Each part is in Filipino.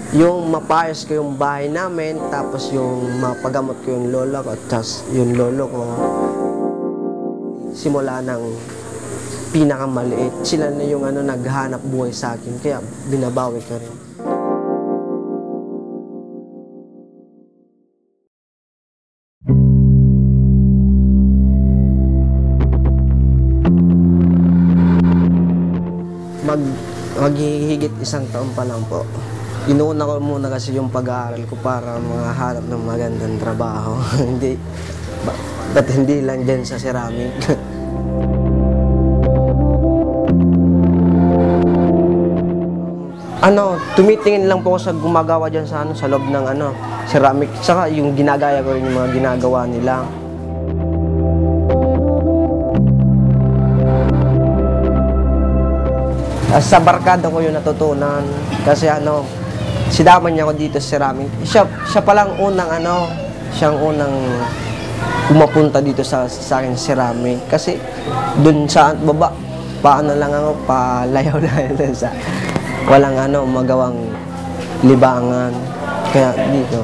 yung mapayos ko yung bahay namin, tapos yung mapagamot ko yung lola ko, tapos yung lolo ko. Simula ng pinakamaliit, sila na yung naghahanap buhay sa akin, kaya binabawi ko rin. Maghihigit 1 taon pa lang po. Inuuna ko muna kasi yung pag-aaral ko para makahanap ng magandang trabaho. Hindi lang din sa ceramic. Tumitingin lang po ako sa gumagawa dyan sa loob ng ceramic. Saka yung ginagaya ko rin yung mga ginagawa nila. Sa barkada ko yung natutunan kasi sidaman niya ako dito sa ceramic. Siya palang siyang unang pumapunta dito sa akin ceramic kasi dun sa baba paano lang ako palayaw-layaw sa walang magawang libangan kaya dito.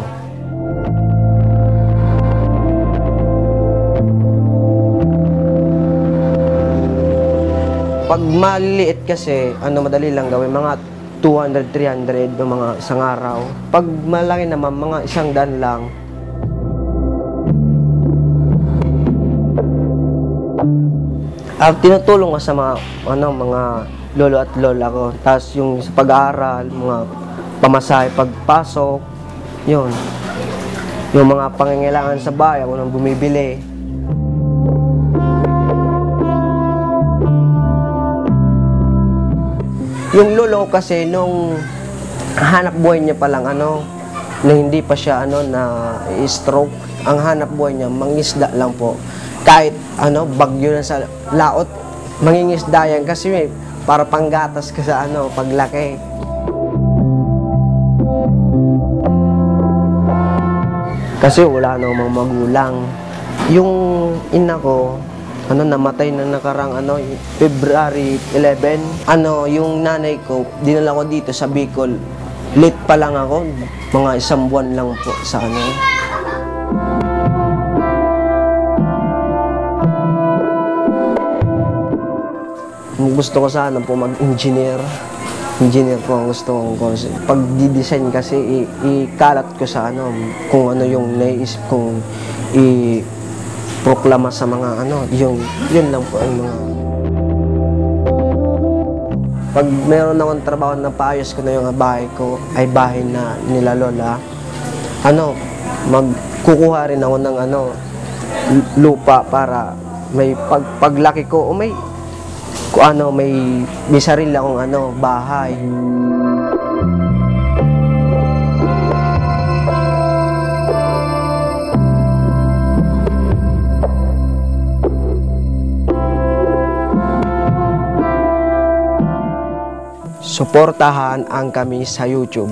Pag maliliit kasi, madali lang gawin, mga 200, 300 ng mga isang araw. Pag malaki naman, mga 100 lang. Tinutulong ko sa mga lolo at lola ko. Tapos yung sa pag-aaral, mga pamasahe, pagpasok, yun. Yung mga pangangailangan sa bahay, ako nang bumibili. Yung lolo ko kasi nung hanap buhay niya pa lang na hindi pa siya na stroke, ang hanap buhay niya mangisda lang po. Kahit bagyo na sa laot, mangingisda yan kasi para panggatas ka sa paglaki. Kasi wala na mga magulang. Yung ina ko, namatay na nakarang February 11. Yung nanay ko, dinala ko dito sa Bicol. Late pa lang ako, mga 1 buwan lang po sa Gusto ko sana po mag-engineer. Engineer po ang gusto kong course. Pag di-design kasi, ikalat ko sa kung yung naisip kong proklama sa mga yun lang po ang mga. Pag meron akong trabaho na paayos ko na yung bahay ko, ay bahay na nila lola, magkukuha rin ako ng lupa para may paglaki ko o may sarili akong bahay. Suportahan ang kami sa YouTube.